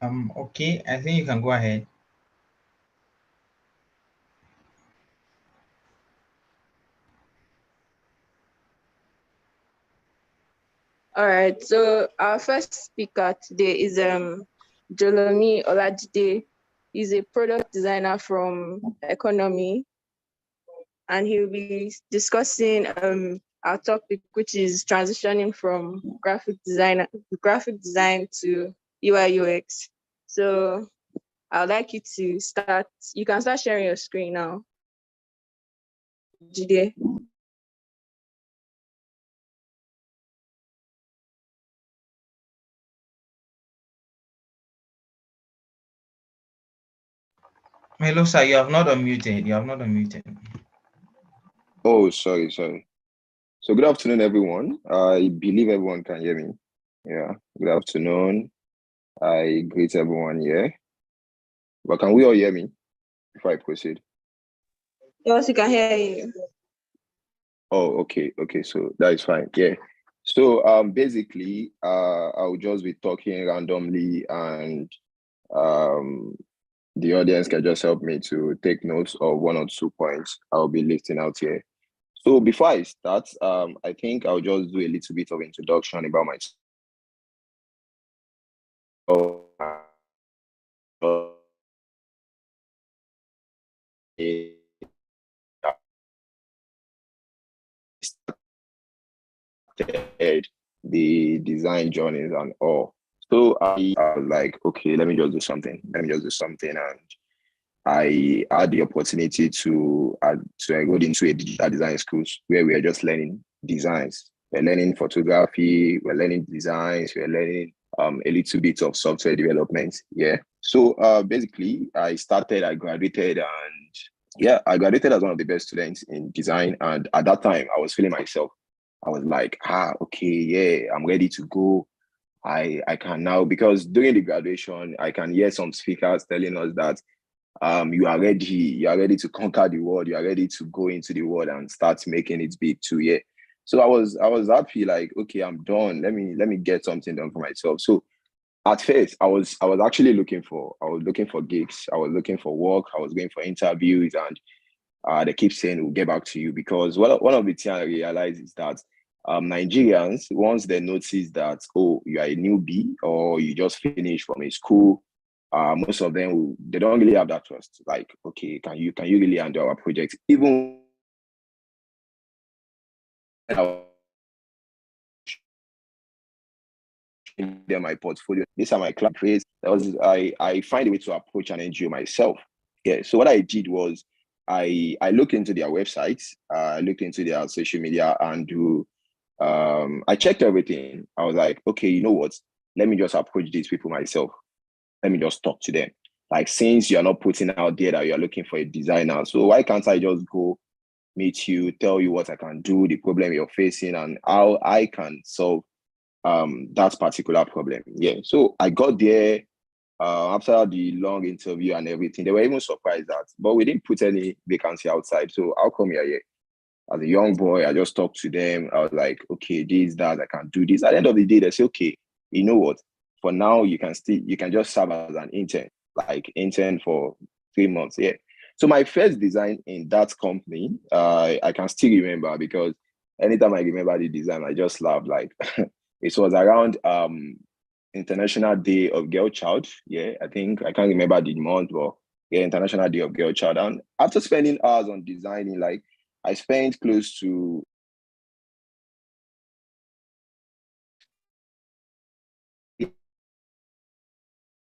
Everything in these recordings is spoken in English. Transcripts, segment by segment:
Okay, I think you can go ahead. All right, so our first speaker today is Jolomi Olajide. He's a product designer from Economy, and he'll be discussing our topic, which is transitioning from graphic design to UI UX. So I'd like you to start. You can start sharing your screen now. Jide. Hello, sir. You have not unmuted. You have not unmuted. Oh, sorry. So good afternoon, everyone. I believe everyone can hear me. Yeah, good afternoon. I greet everyone here. But can we all hear me before I proceed? Yes, we can hear you. Oh, okay. So that is fine. Yeah. So basically, I'll just be talking randomly, and um the audience can just help me to take notes of 1 or 2 points I'll be listing out here. So before I start, I think I'll just do a little bit of introduction about myself. The design journeys and all. So I was like, okay, let me just do something. And I had the opportunity to enroll into a digital design school where we are just learning designs. We're learning photography, we're learning designs, we're learning a little bit of software development. Yeah. So basically I graduated, and yeah, I graduated as one of the best students in design. And at that time I was feeling myself. I was like, okay, yeah, I'm ready to go. I can now, because during the graduation, I can hear some speakers telling us that you are ready to conquer the world, you are ready to go into the world and start making it big too. Yeah. So I was happy, like, okay, I'm done. Let me get something done for myself. So at first I was actually looking for gigs, I was looking for work, I was going for interviews, and they keep saying we'll get back to you, because one of the things I realize is that Nigerians, once they notice that, oh, you are a newbie or you just finished from a school, most of them they don't really have that trust. Like, okay, can you really handle our project? Even them my portfolio. These are my club phase. I find a way to approach an NGO myself. Yeah. So what I did was I looked into their websites, I looked into their social media, and I checked everything. I was like, okay, you know what? Let me just approach these people myself. Let me just talk to them. Like, since you're not putting out there that you're looking for a designer, so why can't I just go meet you, tell you what I can do, the problem you're facing, and how I can solve that particular problem. Yeah. So I got there after the long interview and everything. They were even surprised that, but we didn't put any vacancy outside. So how come you're here? As a young boy, I just talked to them. I was like, okay, this, that, I can do this. At the end of the day, they say, okay, you know what? For now, you can just serve as an intern, like intern for 3 months. Yeah. So my first design in that company, I can still remember, because anytime I remember the design, I just laugh. Like, it was around International Day of Girl Child. Yeah, I think I can't remember the month, but yeah, International Day of Girl Child. And after spending hours on designing, like, I spent close to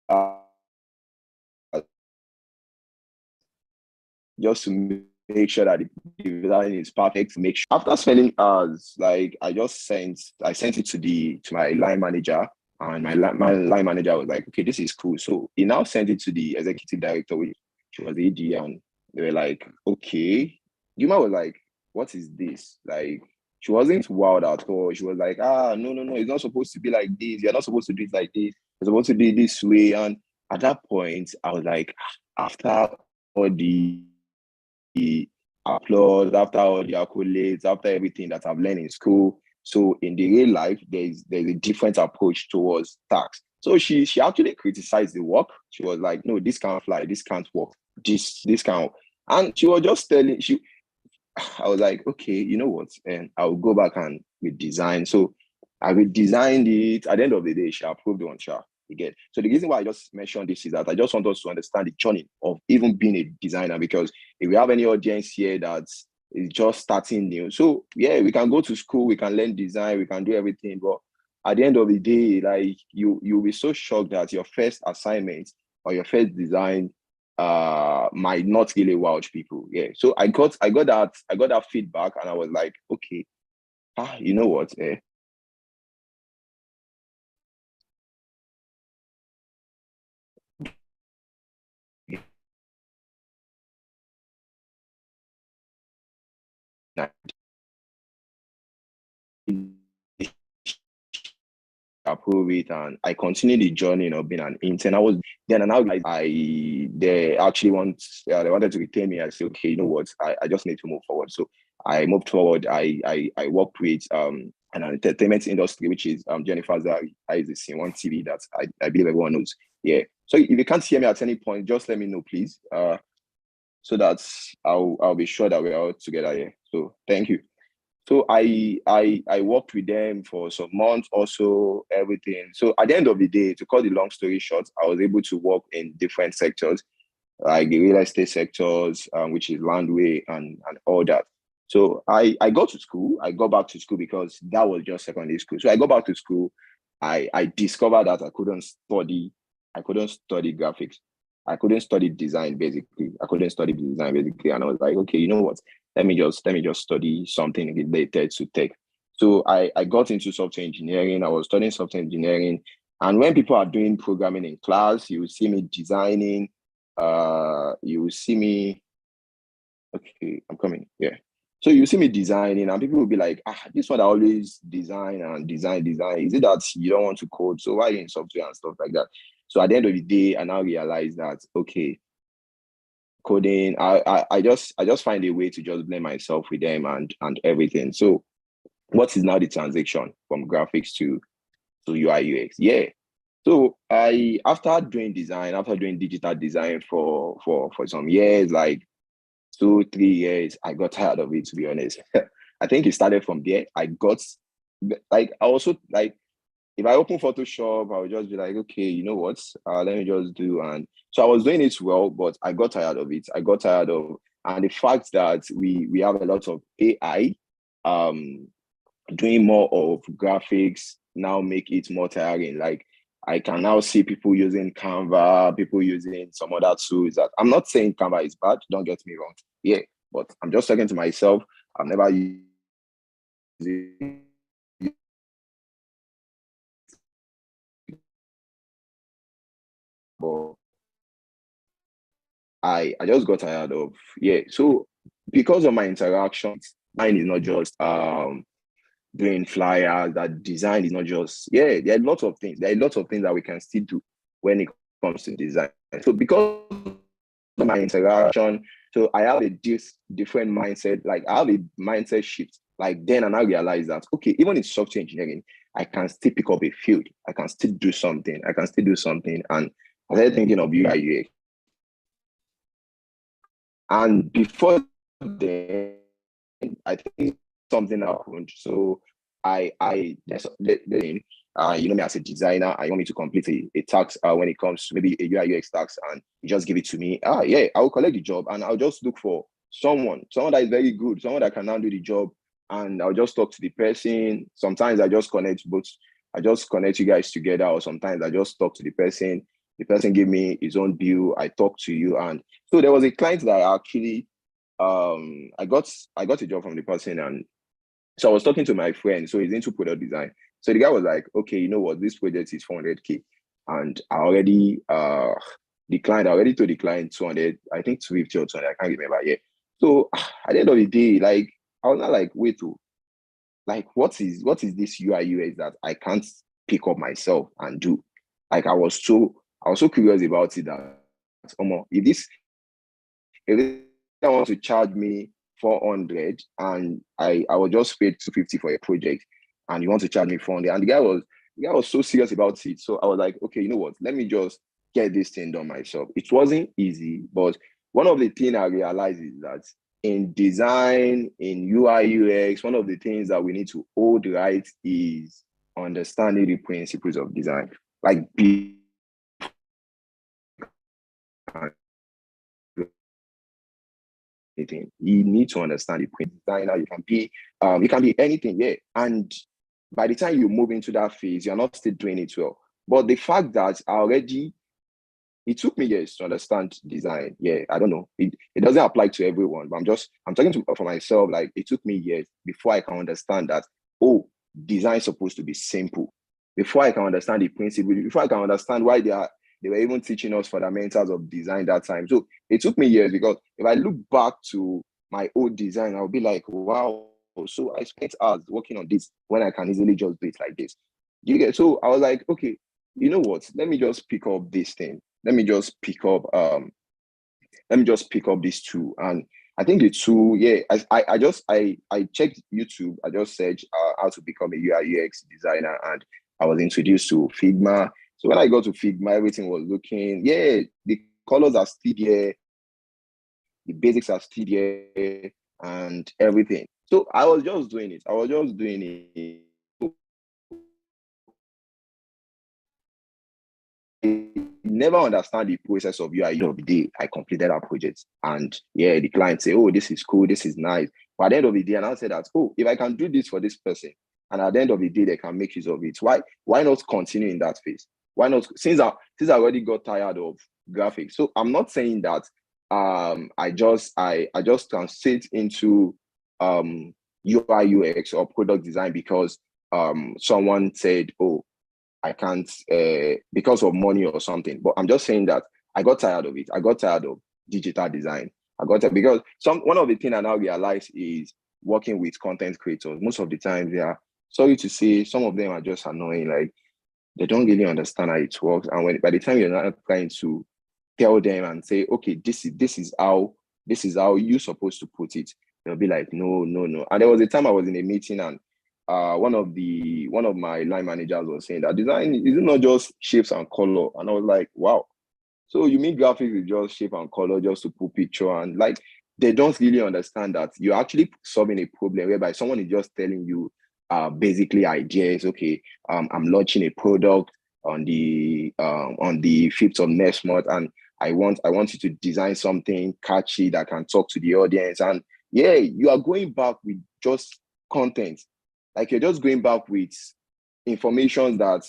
uh, just to make sure that the design is perfect. Make sure after spending hours, like, I sent it to my line manager, and my line manager was like, okay, this is cool. So he now sent it to the executive director, which she was the AD, and they were like, okay. Yuma was like, what is this? Like, she wasn't wild at all. She was like, no, it's not supposed to be like this. You're not supposed to do it like this. You're supposed to do it this way. And at that point, I was like, after all the applause, after all the accolades, after everything that I've learned in school. So in the real life, there's a different approach towards tax. So she actually criticized the work. She was like, no, this can't fly, this can't work, this can't. And she was just telling I was like, okay, you know what? And I'll go back and redesign. So I redesigned it. At the end of the day, she approved on Sha. Again. So the reason why I just mentioned this is that I just want us to understand the journey of even being a designer, because if we have any audience here that is just starting new, so yeah, we can go to school, we can learn design, we can do everything, but at the end of the day, like you'll be so shocked that your first assignment or your first design might not really vouch people. Yeah. So I got that feedback, and I was like, okay, you know what? Approve it, and I continued the journey of being an intern. I was then, and now they actually they wanted to retain me. I said, okay, you know what, I just need to move forward. So I moved forward. I worked with an entertainment industry, which is Jennifer Zari is in one TV that I believe everyone knows. Yeah. So if you can't hear me at any point, just let me know, please. So that I'll be sure that we're all together here. So thank you. So I worked with them for some months, also everything. So at the end of the day, to cut the long story short, I was able to work in different sectors, like the real estate sectors, which is landway and all that. So I got to school. I got back to school because that was just secondary school. So I got back to school. I discovered that I couldn't study graphics. I couldn't study design basically. I couldn't study design basically. And I was like, okay, you know what? Let me just study something related to tech. So I got into software engineering. I was studying software engineering. And when people are doing programming in class, you will see me designing. You will see me. Okay, I'm coming. Yeah. So you see me designing, and people will be like, this one I always design and design. Is it that you don't want to code? So why are you in software and stuff like that? So at the end of the day, I now realize that okay, coding, I just find a way to just blend myself with them and everything. So what is now the transition from graphics to UI UX? Yeah. So I after doing design, after doing digital design for some years, like 2, 3 years, I got tired of it, to be honest. I think it started from there. I also like if I open Photoshop, I would just be like, okay, you know what? Let me just do. And so I was doing it well, but I got tired of it. I got tired of, and the fact that we have a lot of AI um doing more of graphics now make it more tiring. Like I can now see people using Canva, people using some other tools that I'm not saying Canva is bad, don't get me wrong. Yeah, but I'm just talking to myself. I've never used it, but I just got tired of, yeah. So because of my interactions, mine is not just doing flyers, that design is not just, yeah, there are lots of things. There are lots of things that we can still do when it comes to design. So because of my interaction, so I have a different mindset, like I have a mindset shift. Like then and I realized that okay, even in software engineering, I can still pick up a field. I can still do something. I can still do something. And I started thinking of UI UX. And before then, I think something happened. So you know me as a designer, I want me to complete a task when it comes to maybe a UI UX task, and you just give it to me. Yeah, I'll collect the job and I'll just look for someone that is very good, someone that can now do the job, and I'll just talk to the person. Sometimes I just connect both. I just connect you guys together, or sometimes I just talk to the person. The person give me his own bill. I talk to you, and so there was a client that I actually I got a job from the person, and so I was talking to my friend, so he's into product design. So the guy was like, okay, you know what, this project is 400K. And I already declined, I already told the client 200, I think 250 or 200, I can't remember yet. So at the end of the day, like I was not like, wait, like what is this UI UX that I can't pick up myself and do? Like I was so curious about it that if they want to charge me 400 and I was just paid 250 for a project, and you want to charge me 400, and the guy was I was so serious about it. So I was like, okay, you know what? Let me just get this thing done myself. It wasn't easy, but one of the things I realized is that in design, in UI, UX, one of the things that we need to hold right is understanding the principles of design. Like, anything. You need to understand the print designer. You can be anything, yeah. And by the time you move into that phase, you're not still doing it well. But the fact that it took me years to understand design. Yeah, I don't know. It doesn't apply to everyone, but I'm talking for myself. Like, it took me years before I can understand that, oh, design is supposed to be simple. Before I can understand the principle, before I can understand why they were even teaching us fundamentals of design that time. So it took me years, because if I look back to my old design, I'll be like, wow, so I spent hours working on this when I can easily just do it like this. You get, so I was like, okay, you know what? Let me just pick up this thing. Let me just pick up these two. And I think the two, yeah, I checked YouTube. I just searched how to become a UI UX designer, and I was introduced to Figma. So when I got to Figma, everything was looking, yeah, the colors are still there, the basics are still there, and everything. So I was just doing it. Never understand the process of UI. End of the day, I completed our project, and yeah, the client say, "Oh, this is cool, this is nice." But at the end of the day, and I said that, "Oh, if I can do this for this person, and at the end of the day, they can make use of it. Why not continue in that phase? Why not? Since I already got tired of graphics, so I'm not saying that I just can sit into UI UX or product design because someone said, oh, I can't because of money or something. But I'm just saying that I got tired of it. I got tired of digital design. I got tired because one of the things I now realize is working with content creators. Most of the time, they are, sorry to say, some of them are just annoying. Like, they don't really understand how it works. And by the time you're not trying to tell them and say, okay, this is how you're supposed to put it, they'll be like, no, no, no. And there was a time I was in a meeting, and one of my line managers was saying that design is not just shapes and color. And I was like, wow. So you mean graphics is just shape and color just to put picture? And like, they don't really understand that you're actually solving a problem whereby someone is just telling you basically ideas. Okay, I'm launching a product on the 5th of next month, and I want you to design something catchy that can talk to the audience. And yeah, you are going back with just content. Like, you're just going back with information that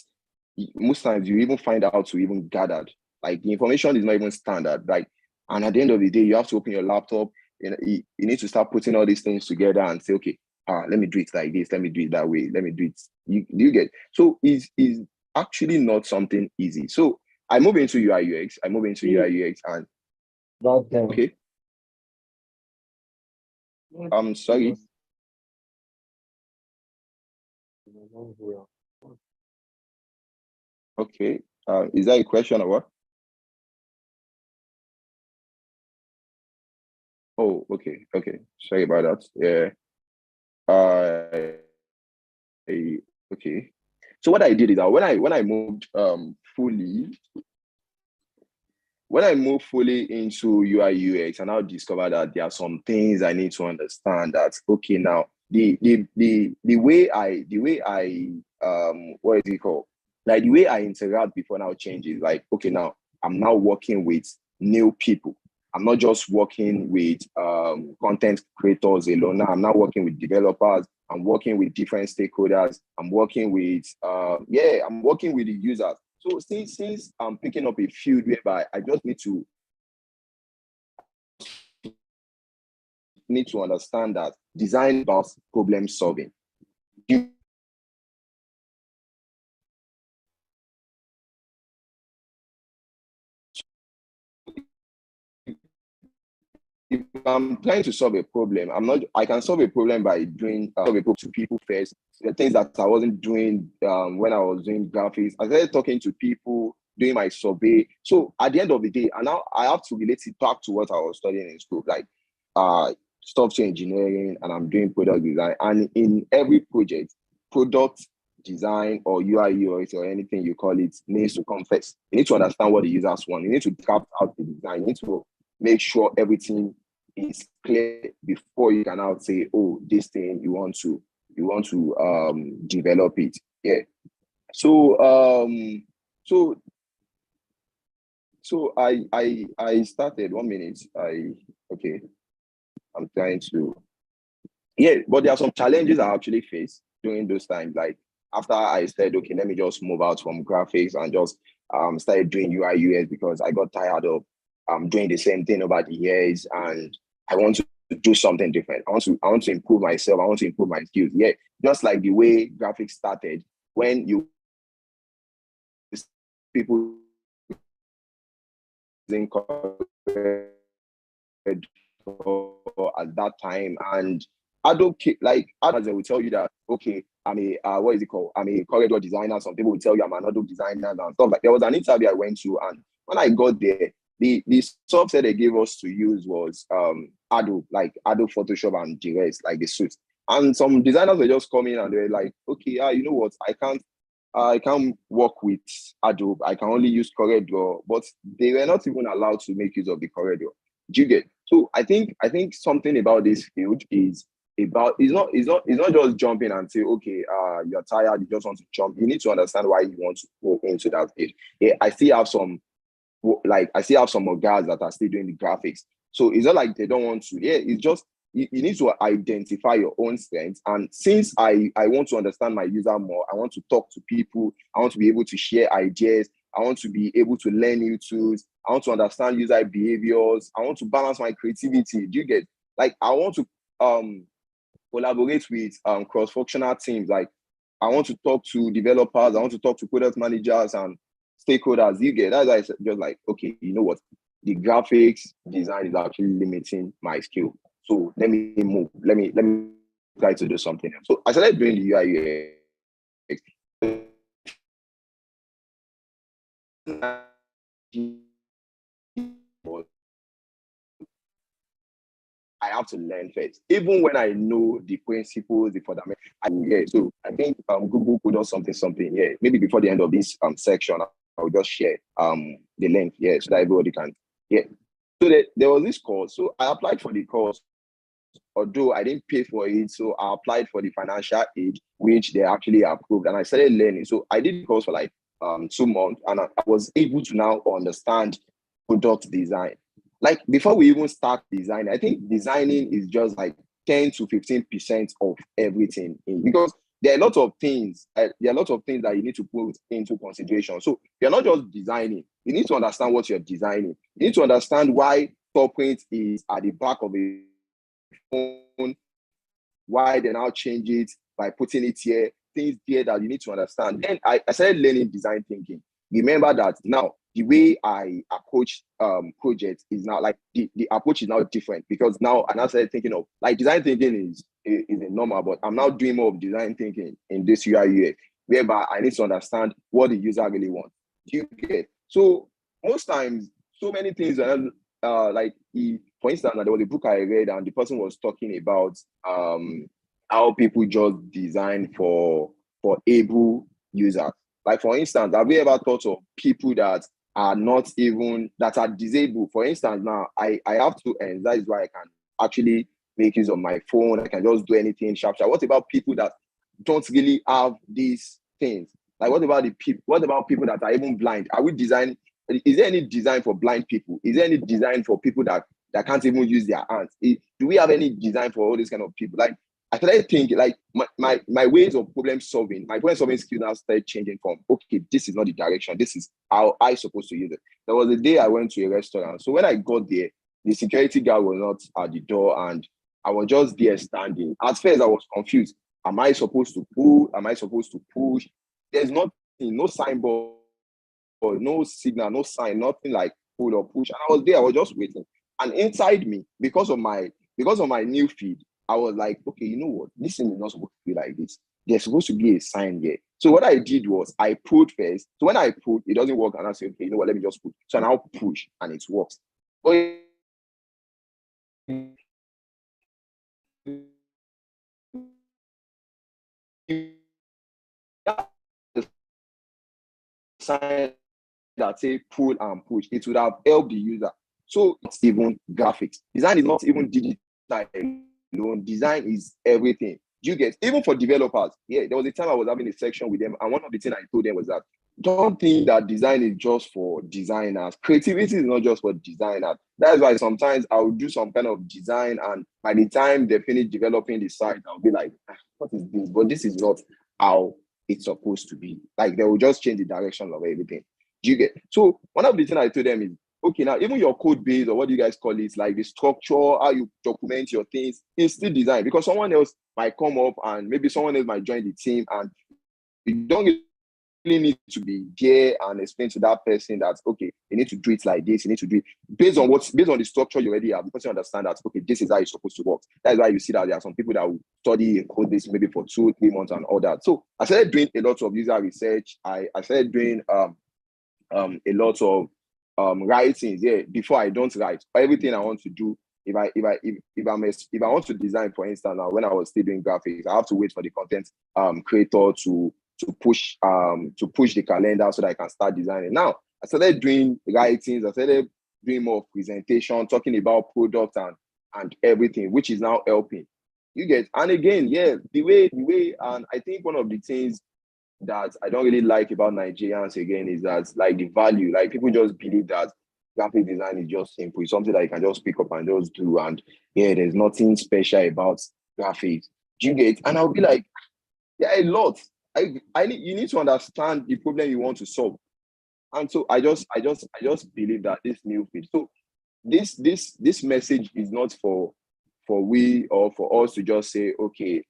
most times you even find out to even gathered. Like, the information is not even standard. Like, and at the end of the day, you have to open your laptop. You need to start putting all these things together and say, okay, let me do it like this. Let me do it that way. Let me do it. You get, so is actually not something easy. So I move into UI UX. And okay. I'm sorry. Okay. Is that a question or what? Oh, okay. Okay. Sorry about that. Yeah. Uh, okay. So what I did is that when I moved fully into UI UX, and I discovered that there are some things I need to understand. That okay, now the way I what is it called? Like, the way I interact before now changes. Like, okay, now I'm now working with new people. I'm not just working with content creators alone. Now I'm now working with developers. I'm working with different stakeholders. I'm working with I'm working with the users. So since I'm picking up a field whereby I just need to understand that design about problem solving. If I'm trying to solve a problem, I can solve a problem by doing solve a problem to people first. The things that I wasn't doing when I was doing graphics, I started talking to people, doing my survey. So at the end of the day, and now I have to relate it back to what I was studying in school, like software engineering, and I'm doing product design. And in every project, product design or UI UX or anything you call it needs to come first. You need to understand what the users want. You need to draft out the design. You need to make sure everything is clear before you can now say, oh, this thing you want to develop it. Yeah. So I started 1 minute. Okay. I'm trying to. Yeah, but there are some challenges I actually faced during those times. Like after I said, okay, let me just move out from graphics and just started doing UI UX because I got tired of doing the same thing over the years, and I want to do something different. I want to improve myself. I want to improve my skills. Yeah, just like the way graphics started when you people using at that time, and Adobe will tell you that, okay, I'm a what is it called? I'm a corridor designer. Some people will tell you I'm an Adobe designer and stuff. Like there was an interview I went to, and when I got there, the software they gave us to use was Adobe, like Adobe Photoshop and the rest, like the suits. And some designers were just coming and they were like, okay, you know what? I can't work with Adobe. I can only use corridor, but they were not even allowed to make use of the corridor. Do you get? So I think something about this field is about it's not just jumping and say, okay, you're tired, you just want to jump. You need to understand why you want to go into that field. Yeah, I still have some more guys that are still doing the graphics. So it's not like they don't want to. Yeah, it's just you need to identify your own strengths. And since I want to understand my user more, I want to talk to people, I want to be able to share ideas, I want to be able to learn new tools, I want to understand user behaviors, I want to balance my creativity. Do you get? Like I want to collaborate with cross-functional teams. Like I want to talk to developers, I want to talk to product managers and stakeholders. You get? That's why I just like, okay, you know what? The graphics design is actually limiting my skill. So let me move. Let me try to do something else. So I started doing the UI UX. I have to learn first, even when I know the principles, the fundamental. Yeah, so I think Google could do something. Yeah, maybe before the end of this section, I'll just share the link. Yeah, so that everybody can. Yeah. So there was this course. So I applied for the course, although I didn't pay for it. So I applied for the financial aid, which they actually approved, and I started learning. So I did the course for like 2 months, and I was able to now understand product design. Like before we even start designing, I think designing is just like 10 to 15% of everything because there are a lot of things. There are a lot of things that you need to put into consideration. So you're not just designing. You need to understand what you're designing. You need to understand why thumbprint is at the back of a phone, why they now change it by putting it here, things there that you need to understand. Then I started learning design thinking. Remember that now the way I approach projects is now like the approach is now different because now I now started thinking of like design thinking is a normal, but I'm now doing more of design thinking in this UI UX, whereby I need to understand what the user really wants. Do you get? So most times, so many things are for instance, there was a book I read and the person was talking about how people just design for able users. Like for instance, have you ever thought of people that are not even that are disabled? For instance, now I have 2 ends. That is why I can actually make use of my phone. I can just do anything sharp. What about people that don't really have these things? Like what about people that are even blind? Are we designing? Is there any design for blind people? Is there any design for people that can't even use their hands? Do we have any design for all these kind of people? Like I started thinking, like my ways of my problem solving skills now started changing from, okay, this is not the direction. This is how I supposed to use it. There was a day I went to a restaurant. So when I got there, the security guard was not at the door and I was just there standing. At first I was confused. Am I supposed to pull? Am I supposed to push? There's nothing, no signboard, no signal, no sign, nothing like pull or push. And I was there, I was just waiting. And inside me, because of my new feed, I was like, okay, you know what? This thing is not supposed to be like this. There's supposed to be a sign here. So what I did was I pulled first. So when I pulled, it doesn't work. And I said, okay, you know what? Let me just push. So I now push and it works. But sign that say pull and push, it would have helped the user. So it's even graphics. Design is not even digital alone. Design is everything. You get, even for developers. Yeah, there was a time I was having a section with them, and one of the things I told them was that don't think that design is just for designers. Creativity is not just for designers. That's why sometimes I'll do some kind of design, and by the time they finish developing the site, I'll be like, what is this? But this is not how it's supposed to be. Like, they will just change the direction of everything. Do you get? So one of the things I told them is, okay, now even your code base, or what do you guys call it, like the structure, how you document your things, is still design, because someone else might come up and maybe someone else might join the team, and you don't really need to be there and explain to that person that, okay, you need to do it like this, you need to do it based on the structure you already have. The person understand that, okay, this is how it's supposed to work. That's why you see that there are some people that will study a code base maybe for 2-3 months and all that. So I started doing a lot of user research. I started doing a lot of writings. Yeah, before I don't write everything I want to do. If I want to design, for instance, now when I was still doing graphics, I have to wait for the content creator to push the calendar so that I can start designing. Now I started doing writings. I started doing more presentation, talking about products and everything, which is now helping. You get, and again, yeah, the way, and I think one of the things that I don't really like about Nigerians again is that, like, the value, like, people just believe that graphic design is just simple. It's something that you can just pick up and just do, and yeah, there's nothing special about graphics. Do you get? And I'll be like, yeah, a lot. You need to understand the problem you want to solve. And so I just believe that this new fit. So this message is not for we, or for us to just say, okay,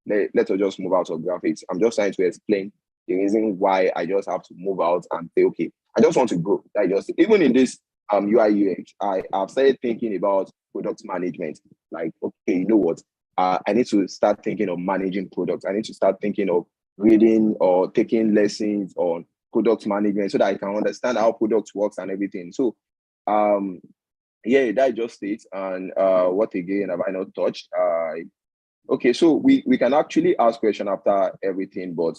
let us just move out of graphics. I'm just trying to explain the reason why I just have to move out and say, okay, I just want to grow. Even in this UI UX, I've started thinking about product management. Like, okay, you know what? I need to start thinking of managing products. I need to start thinking of reading or taking lessons on product management so that I can understand how product works and everything. So yeah, that just it. And what again have I not touched? Okay, so we can actually ask question after everything, but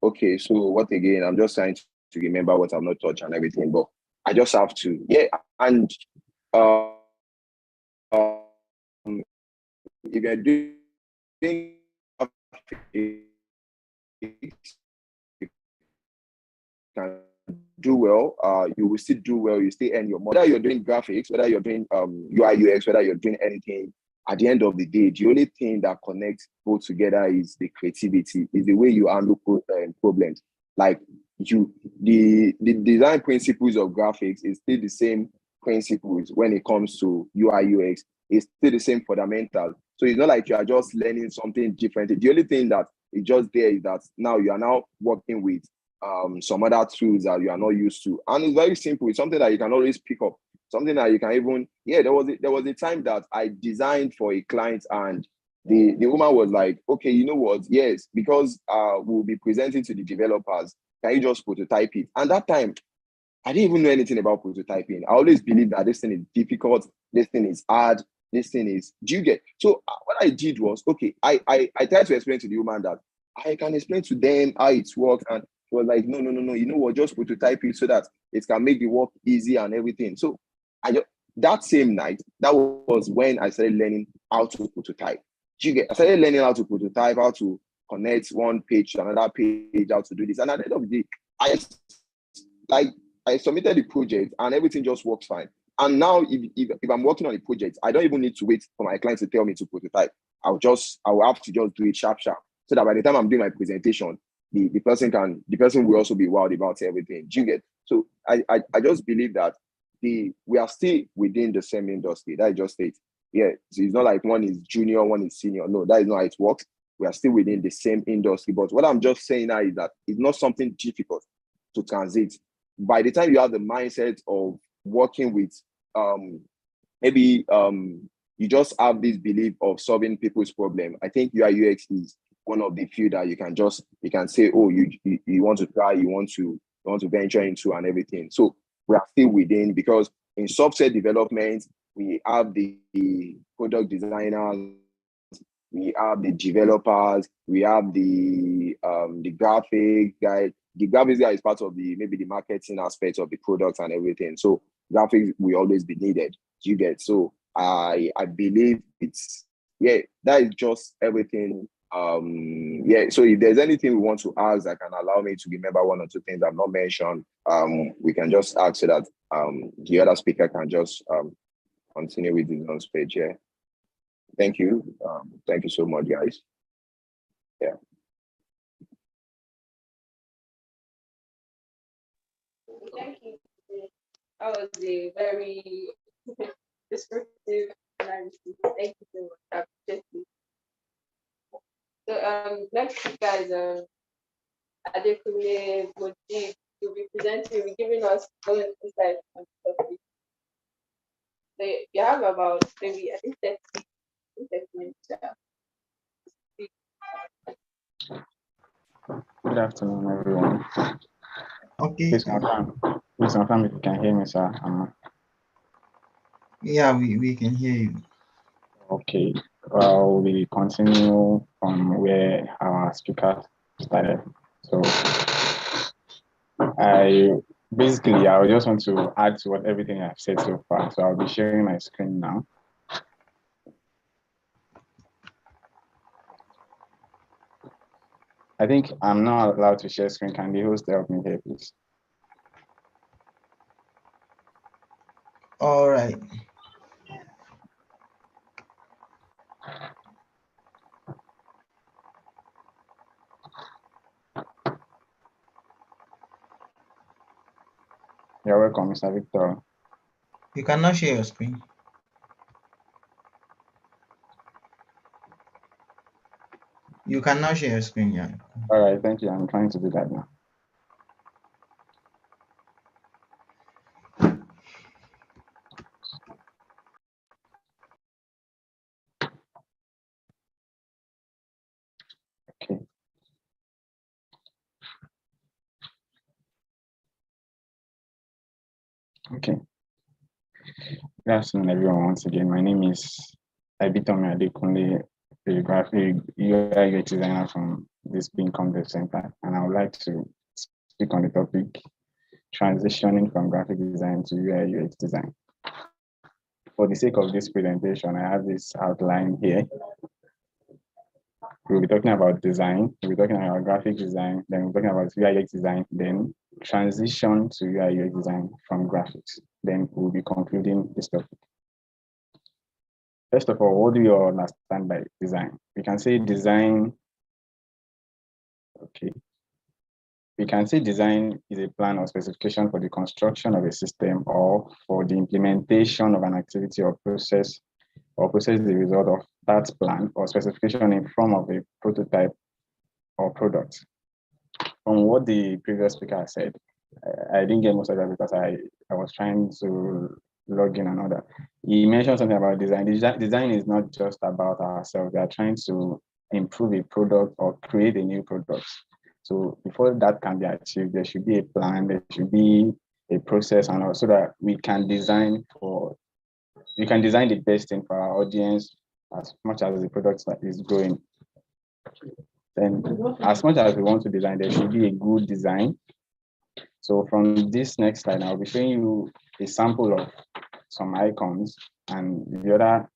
okay, so what again? I'm just trying to remember what I've not touched and everything, but I just have to, yeah. And if you're doing can do well, you will still do well, you still earn your money. Whether you're doing graphics, whether you're doing UI UX, whether you're doing anything, at the end of the day, the only thing that connects both together is the creativity, is the way you handle problems. Like, the design principles of graphics is still the same principles when it comes to UI UX. It's still the same fundamental. So it's not like you are just learning something different. The only thing that is just there is that now you are now working with some other tools that you are not used to, and it's very simple. It's something that you can always pick up, something that you can even, yeah. There was a time that I designed for a client, and the woman was like, okay, you know what, yes, because we'll be presenting to the developers, can you just prototype it? And that time I didn't even know anything about prototyping. I always believed that this thing is difficult, this thing is hard, this thing is, do you get? So what I did was, okay, I tried to explain to the woman that I can explain to them how it works, and she was like, no, you know what, just prototype it so that it can make the work easy and everything. So that same night, that was when I started learning how to prototype. Do you get? I started learning how to prototype, how to connect one page to another page, how to do this. And at the end of the day, I submitted the project and everything just works fine. And now if I'm working on a project, I don't even need to wait for my client to tell me to prototype. I will have to just do it sharp, so that by the time I'm doing my presentation, the person will also be wild about everything. Do you get? So I just believe that we are still within the same industry. That is just it. Yeah. So it's not like one is junior, one is senior. No, that is not how it works. We are still within the same industry. But what I'm just saying now is that it's not something difficult to transit. By the time you have the mindset of working with maybe you just have this belief of solving people's problem. I think UI UX is one of the few that you can say, oh, you want to try, you want to venture into and everything. So we are still within, because in software development, we have the product designers, we have the developers, we have the graphic guy. The graphics guy is part of the maybe the marketing aspect of the product and everything. So graphics will always be needed. You get, so I believe it's, yeah, that is just everything. Yeah, so if there's anything we want to ask that can allow me to remember one or two things I've not mentioned, we can just ask so that the other speaker can just continue with his own page. Yeah. Thank you. Thank you so much, guys. Yeah. Thank you. That was a very descriptive analysis. Thank you so much. I appreciate it. So next speaker is Adekunle Moji, to be presenting, will be giving us all insights on the topic. So you have about maybe I think 30 minutes. Good afternoon, everyone. Okay. Please confirm if you can hear me, sir. Yeah, we can hear you. Okay. We continue from where our speaker started. So I just want to add to what everything I've said so far. So I'll be sharing my screen now. I think I'm not allowed to share screen. Can the host help me here, please? All right. You're welcome, Mr. Victor. You cannot share your screen. You cannot share your screen, yeah. All right, thank you. I'm trying to do that now. Okay. Okay. Good afternoon, everyone. Once again, my name is Bincom, a graphic UI UX designer from this Bincom Dev Center, and I would like to speak on the topic transitioning from graphic design to UI UX design. For the sake of this presentation, I have this outline here. We'll be talking about design, we'll be talking about graphic design, then we'll be talking about UI UX design, then transition to UI UX design from graphics. Then we'll be concluding this topic. First of all, what do you understand by design? We can say design, okay. We can say design is a plan or specification for the construction of a system or for the implementation of an activity or process the result of that plan or specification in form of a prototype or product. From what the previous speaker said, I didn't get most of that because I was trying to log in and all that. He mentioned something about design. Design is not just about ourselves. We are trying to improve a product or create a new product. So before that can be achieved, there should be a plan, there should be a process, and also that we can design the best thing for our audience as much as the product that is growing. Then as much as we want to design, there should be a good design. So from this next slide, I'll be showing you a sample of some icons, and the other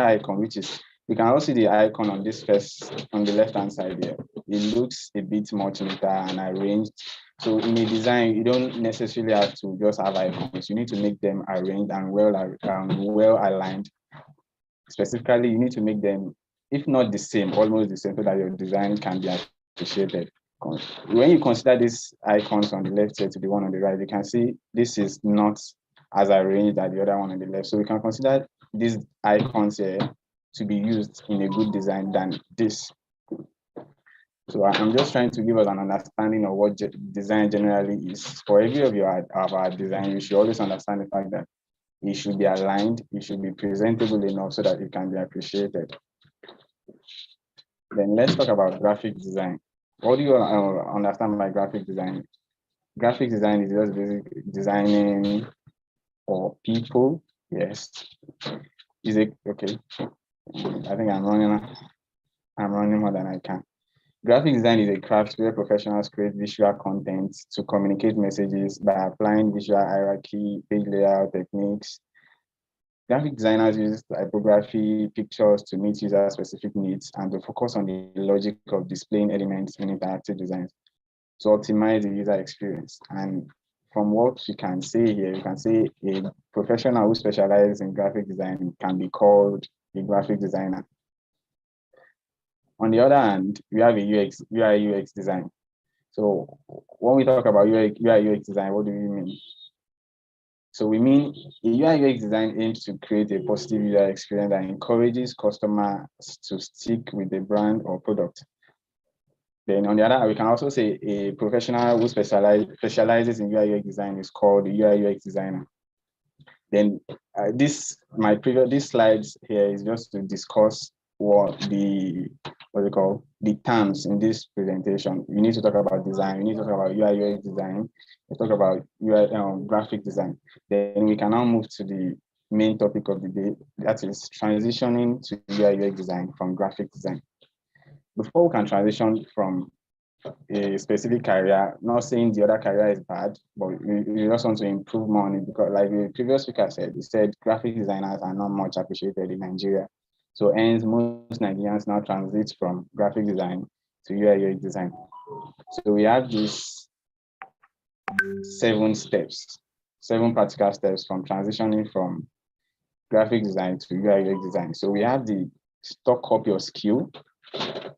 icon, which is, you can also see the icon on this on the left-hand side here. It looks a bit much neater and arranged. So in a design, you don't necessarily have to just have icons. You need to make them arranged and well aligned. Specifically, you need to make them, if not the same, almost the same, so that your design can be appreciated. When you consider these icons on the left here to the one on the right, you can see this is not as arranged as the other one on the left. So we can consider these icons here to be used in a good design than this. So I'm just trying to give us an understanding of what design generally is. For every of our design, you should always understand the fact that it should be aligned, it should be presentable enough so that it can be appreciated. Then let's talk about graphic design. What do you understand by graphic design? Graphic design is just basically designing for people. Yes. Okay. I think I'm running out. I'm running more than I can. Graphic design is a craft where professionals create visual content to communicate messages by applying visual hierarchy, page layout techniques. Graphic designers use typography, pictures to meet user-specific needs and to focus on the logic of displaying elements in interactive designs to optimize the user experience. And from what you can say here, you can say a professional who specializes in graphic design can be called a graphic designer. On the other hand, we have a UI UX design. So when we talk about UI UX design, what do we mean? So we mean a UI UX design aims to create a positive user experience that encourages customers to stick with the brand or product. Then on the other hand, we can also say a professional who specializes in UI UX design is called a UI UX designer. Then this slides here is just to discuss what the terms in this presentation. We need to talk about design. We need to talk about UI UX design. We talk about graphic design. Then we can now move to the main topic of the day, that is transitioning to UI UX design from graphic design. Before we can transition from a specific career, not saying the other career is bad, but we just want to improve more on it because, like the previous speaker said, he said graphic designers are not much appreciated in Nigeria. So hence most Nigerians now transit from graphic design to UI UX design. So we have these 7 steps, 7 practical steps from transitioning from graphic design to UI UX design. So we have the stock up your skill,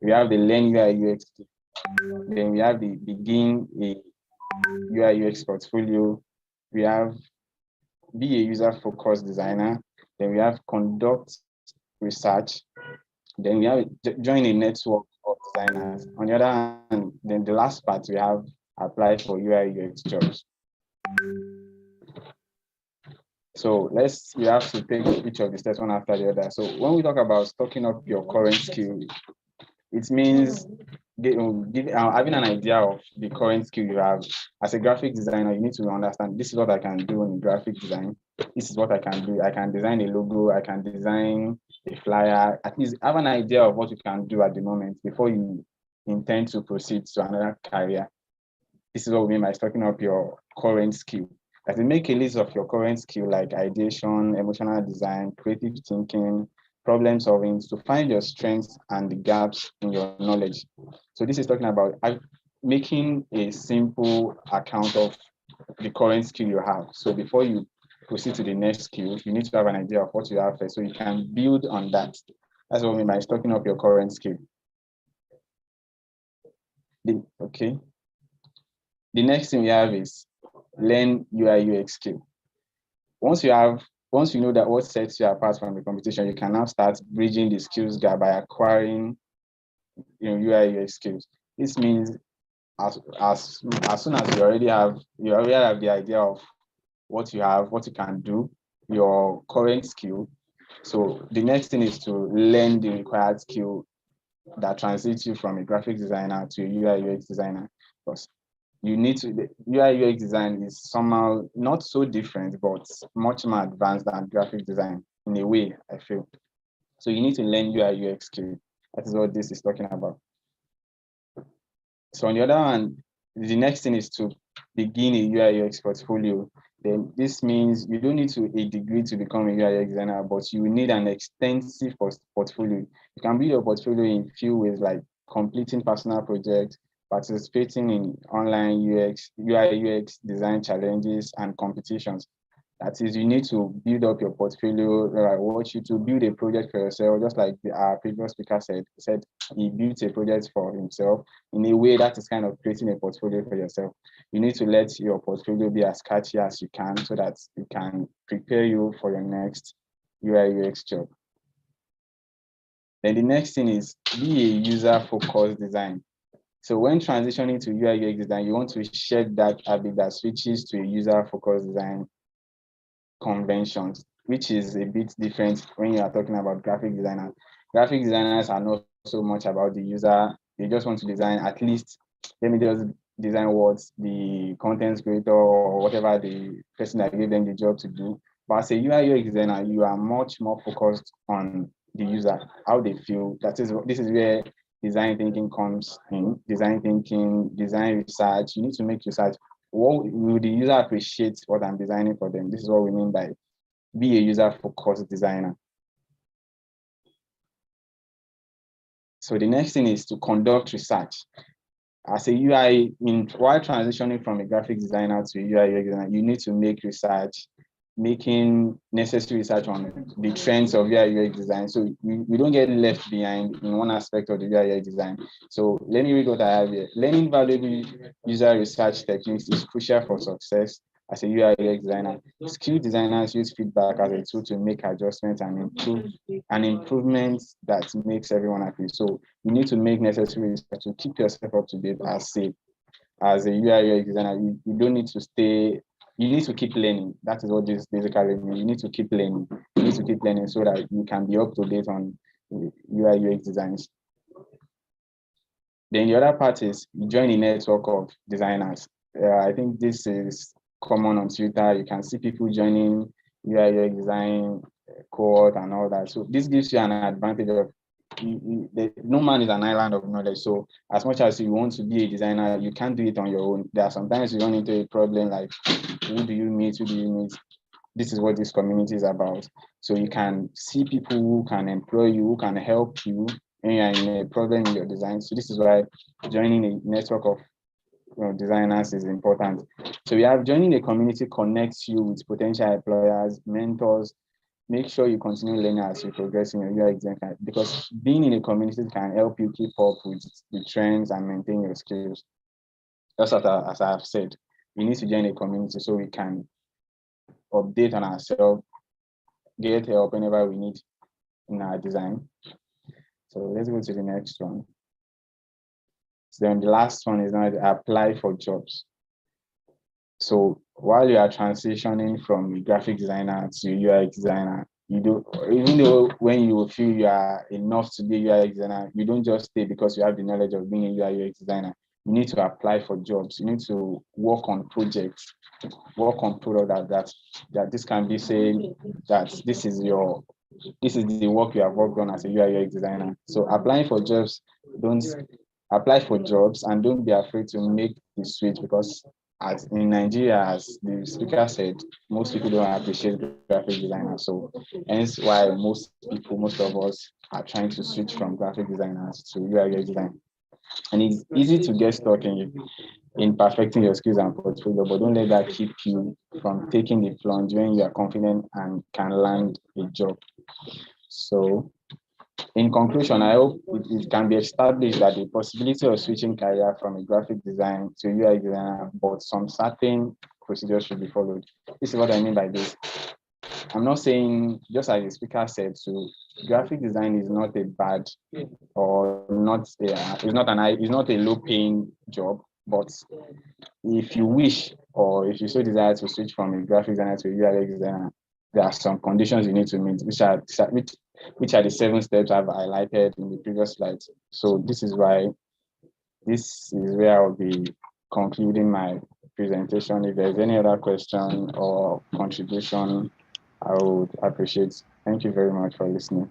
we have the learn UI UX, then we have the begin a UI UX portfolio, we have be a user-focused designer, then we have conduct research, then we have join a network of designers. On the other hand, then the last part we have apply for UI UX jobs. So we have to take each of the steps one after the other. So when we talk about stocking up your current skill, it means having an idea of the current skill you have. As a graphic designer, you need to understand this is what I can do in graphic design. This is what I can do. I can design a logo. I can design a flyer. At least have an idea of what you can do at the moment before you intend to proceed to another career. This is what we mean by stocking up your current skill. As you make a list of your current skill like ideation, emotional design, creative thinking, problem solving, to find your strengths and the gaps in your knowledge. So this is talking about making a simple account of the current skill you have. So before you proceed to the next skill, you need to have an idea of what you have first so you can build on that. That's what we mean by stocking up your current skill. Okay. The next thing we have is learn UI UX skill. Once you know that what sets you apart from the competition, you can now start bridging the skills gap by acquiring UI UX skills. This means as soon as you already have the idea of what you have, what you can do, your current skill. So the next thing is to learn the required skill that translates you from a graphic designer to a UI UX designer. Because the UI UX design is somehow not so different, but much more advanced than graphic design in a way, I feel. So you need to learn UI UX skill. That is what this is talking about. So on the other hand, the next thing is to begin a UI UX portfolio. Then this means you don't need a degree to become a UI UX designer, but you need an extensive portfolio. You can build your portfolio in few ways, like completing personal projects, participating in online UI UX design challenges and competitions. That is, you need to build up your portfolio. I want you to build a project for yourself, just like our previous speaker said. He said he built a project for himself in a way that is kind of creating a portfolio for yourself. You need to let your portfolio be as catchy as you can so that it can prepare you for your next UI UX job. Then the next thing is be a user-focused design. So when transitioning to UI UX design, you want to shed that habit that switches to a user-focused design conventions, which is a bit different when you are talking about graphic designers. Graphic designers are not so much about the user. They just want to design, at least, let me just design what the content creator or whatever the person that gave them the job to do. But as a UI UX designer, you are much more focused on the user, how they feel. This is where design thinking comes in. Design thinking, design research. You need to make research. What will the user appreciate what I'm designing for them? This is what we mean by be a user-focused designer. So the next thing is to conduct research. As a UI, while transitioning from a graphic designer to a UI UX designer, you need to make research, making necessary research on the trends of UI UX design. So we don't get left behind in one aspect of the UI UX design. So let me read what I have here. Learning valuable user research techniques is crucial for success as a UI UX designer. Skilled designers use feedback as a tool to make adjustments and improvements that makes everyone happy. So you need to make necessary research to keep yourself up to date as a UI UX designer. You don't need to stay, you need to keep learning. That is what this basically means. You need to keep learning. You need to keep learning so that you can be up to date on UI UX designs. Then the other part is you join a network of designers. I think this is common on Twitter. You can see people joining UI UX design cohort and all that. So this gives you an advantage of no man is an island of knowledge. So as much as you want to be a designer, you can't do it on your own. There are sometimes you run into a problem like, who do you meet? Who do you meet? This is what this community is about. So you can see people who can employ you, who can help you when you're in a problem in your design. So this is why joining a network of designers is important. So we have joining a community connects you with potential employers, mentors. Make sure you continue learning as you progress in your UI design, because being in a community can help you keep up with the trends and maintain your skills. Just as I have said, we need to join a community so we can update on ourselves, get help whenever we need in our design. So let's go to the next one. So then the last one is now apply for jobs. So while you are transitioning from graphic designer to UI designer, you do, even though when you feel you are enough to be a UI designer, you don't just stay because you have the knowledge of being a UI UX designer. You need to apply for jobs. You need to work on projects, work on product that this can be saying that this is the work you have worked on as a UI UX designer. So applying for jobs, don't apply for jobs and don't be afraid to make the switch, because as in Nigeria, as the speaker said, most people don't appreciate graphic designers. So hence why most of us are trying to switch from graphic designers to UI UX design. And it's easy to get stuck in perfecting your skills and portfolio, but don't let that keep you from taking the plunge when you are confident and can land a job. So in conclusion, I hope it can be established that the possibility of switching career from a graphic design to UI designer, but some certain procedures should be followed. This is what I mean by this. I'm not saying, just as the speaker said, so graphic design is not a bad or not it's not a low-paying job, but if you wish or if you so desire to switch from a graphic designer to a UI designer, there are some conditions you need to meet, which are the 7 steps I've highlighted in the previous slides. So this is where I'll be concluding my presentation. If there's any other question or contribution, I would appreciate. Thank you very much for listening.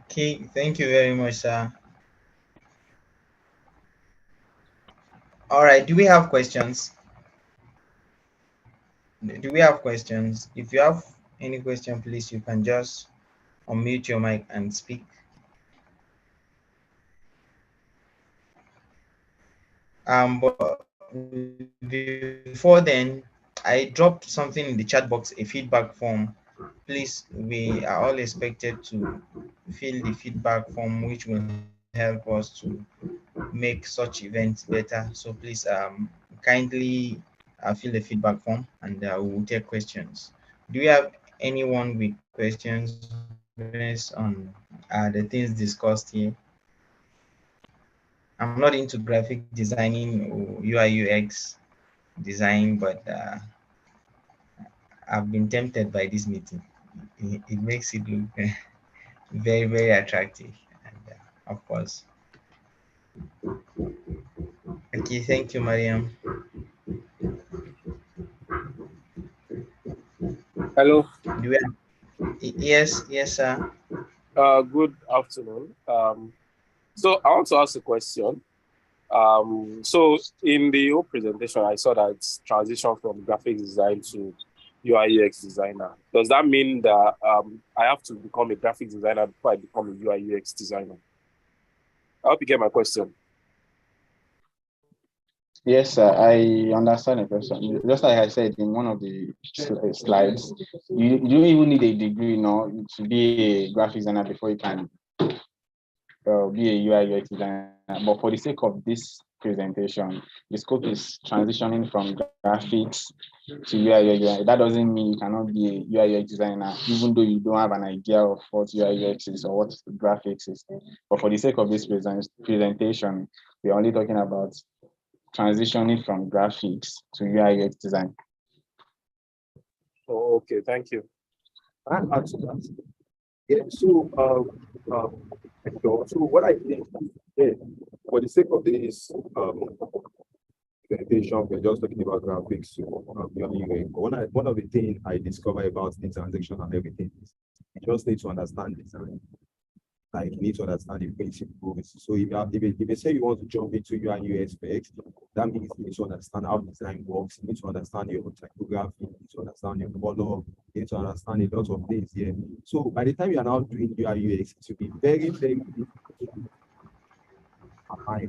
Okay, thank you very much, sir. All right, do we have questions? Do we have questions? If you have any question, please, you can just unmute your mic and speak. But before then, I dropped something in the chat box, a feedback form. Please, we are all expected to fill the feedback form, which will help us to make such events better. So please, kindly fill the feedback form, and we will take questions. Do you have anyone with questions based on the things discussed here? I'm not into graphic designing or UI UX design, but I've been tempted by this meeting. It makes it look very, very attractive, and of course. Okay, thank you, Mariam. Hello. Do we yes, yes, sir. Good afternoon. So I want to ask a question. So in the whole presentation, I saw that it's transition from graphic design to UI UX designer. Does that mean that I have to become a graphic designer before I become a UI UX designer? I hope you get my question. Yes, sir, I understand the question. Just like I said in one of the slides, you don't even need a degree now to be a graphic designer before you can be a UI UX designer. But for the sake of this presentation, the scope is transitioning from graphics to UI UX. That doesn't mean you cannot be a UI UX designer, even though you don't have an idea of what UI UX is or what graphics is. But for the sake of this presentation, we're only talking about transitioning from graphics to UI UX design. Oh, okay, thank you. And answer that. Yeah, so what I think, yeah, for the sake of this presentation, we're just talking about graphics, so one of the things I discovered about the transaction and everything is you just need to understand design. Like you need to understand the principles. So if you say you want to jump into UI UX specs, that means you need to understand how design works. You need to understand your typography. You need to understand your color. You need to understand a lot of things. Yeah. So by the time you are now doing UI UX, it will be very difficult to apply.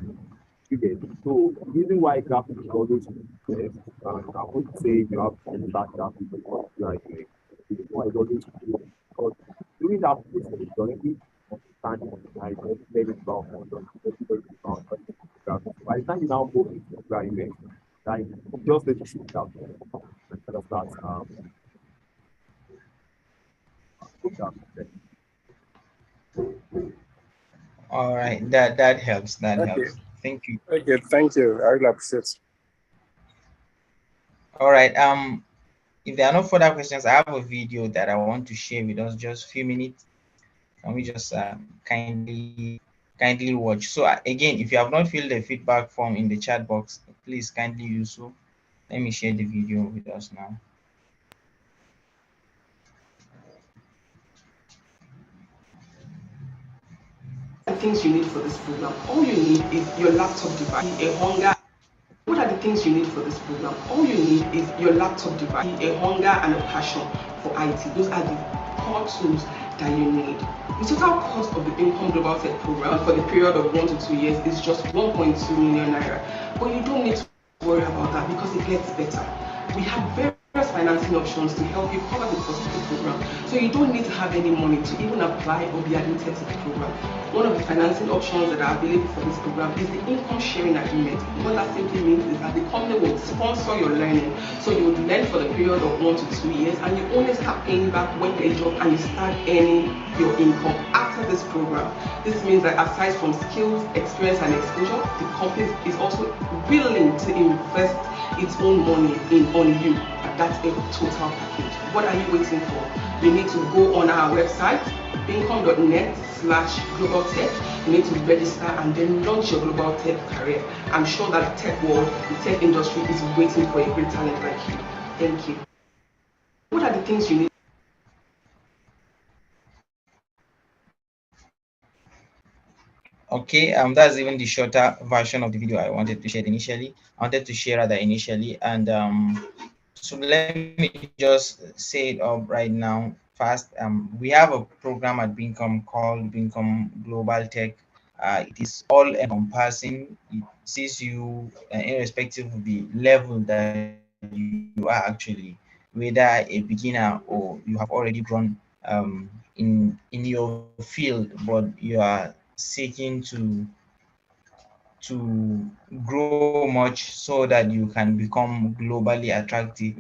You get it? So the reason why graphics is always best, I would say you have to start graphics because UI UX. The reason why it's always good because during that process, you already understand like very about very about graphics. By the time you now go into UI UX, like you just need to sit down instead of that that. All right, that helps. That Okay. helps. Thank you. Okay, thank you. I really appreciate it. All right. If there are no further questions, I have a video that I want to share with us. Just a few minutes. Can we just kindly watch? So again, if you have not filled the feedback form in the chat box, please kindly do so. Let me share the video with us now. Things you need for this program. All you need is your laptop device, a hunger. What are the things you need for this program? All you need is your laptop device, a hunger and a passion for IT. Those are the core tools that you need. The total cost of the Bincom Global Tech program for the period of 1 to 2 years is just 1.2 million naira. But you don't need to worry about that because it gets better. We have various financing options to help you cover the cost of the program. So you don't need to have any money to even apply or be admitted to the program. One of the financing options that are available for this program is the income sharing agreement. What that simply means is that the company will sponsor your learning. So you would learn for the period of 1 to 2 years and you only start paying back when you get a job and you start earning your income after this program. This means that aside from skills, experience and exposure, the company is also willing to invest its own money on you. That's a total package. What are you waiting for? You need to go on our website, bincom.net/global tech. You need to register and then launch your global tech career. I'm sure that the tech world, the tech industry is waiting for a great talent like you. Thank you. What are the things you need? Okay, that's even the shorter version of the video I wanted to share initially. I wanted to share that initially, and so let me just say it up right now fast. We have a program at Bincom called Bincom Global Tech. It is all encompassing. It sees you irrespective of the level that you are actually, whether a beginner or you have already grown in your field, but you are seeking to grow much so that you can become globally attractive.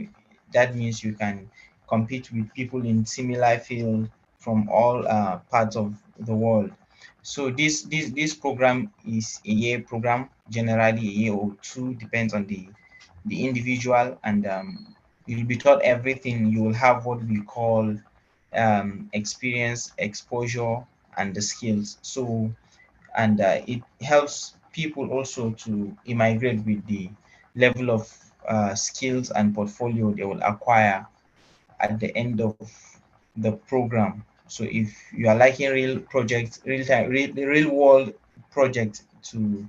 That means you can compete with people in similar field from all parts of the world. So this program is a year program, generally a year or two, depends on the individual, and you'll be taught everything. You will have what we call experience, exposure, and the skills. So and it helps people also to immigrate with the level of skills and portfolio they will acquire at the end of the program. So if you are liking real projects, real time, real world project to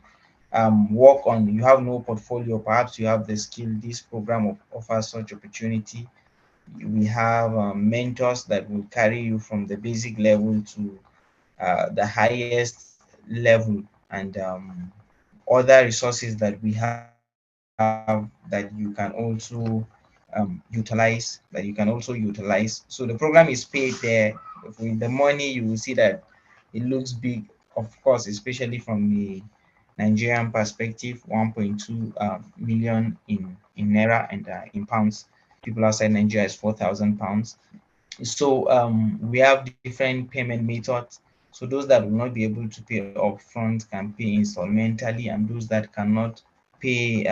work on, you have no portfolio, perhaps you have the skill, this program offers such opportunity. We have mentors that will carry you from the basic level to the highest level, and other resources that we have that you can also utilize. So the program is paid there. With the money, you will see that it looks big, of course, especially from the Nigerian perspective. 1.2 million in naira, and in pounds, people outside Nigeria is 4,000 pounds. So we have different payment methods. So those that will not be able to pay upfront can pay installmentally, and those that cannot pay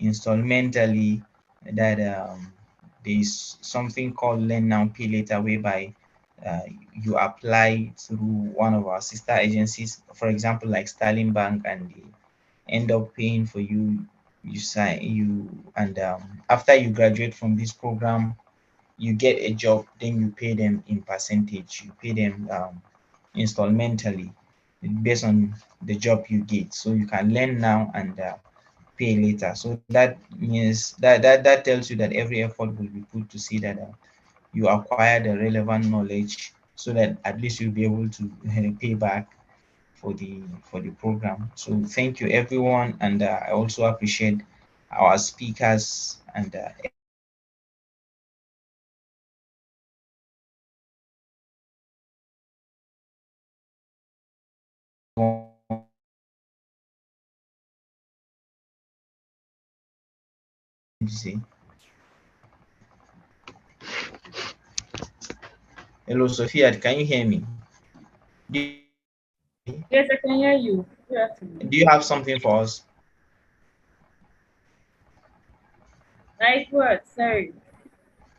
installmentally, that there is something called learn now pay later, whereby uh, you apply through one of our sister agencies, for example like Sterling Bank, and they end up paying for you. You sign you and after you graduate from this program, you get a job, then you pay them in percentage, you pay them installmentally based on the job you get. So you can learn now and pay later. So that means that tells you that every effort will be put to see that you acquire the relevant knowledge, so that at least you'll be able to pay back for the program. So thank you everyone, and I also appreciate our speakers and everyone who has Hello, Sophia, can you hear me? Do you have something to say? Yes, I can hear you. Good afternoon. Do you have something for us? Like what? Sorry.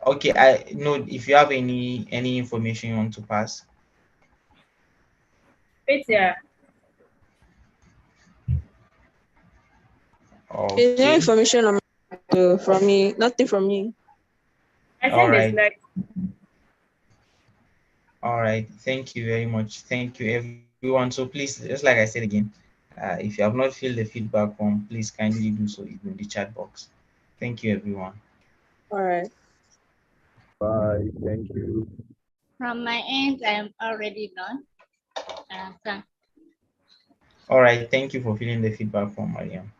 Okay, I know if you have any information you want to pass. Wait, yeah. There's no Okay, information on from me, nothing from me. I all sent the right, slide. all right. Thank you very much. Thank you everyone. So please, just like I said again, if you have not filled the feedback form, please kindly do so in the chat box. Thank you everyone. All right. Bye. Thank you. From my end, I'm already done. Thank All right, thank you for filling the feedback form, Mariam.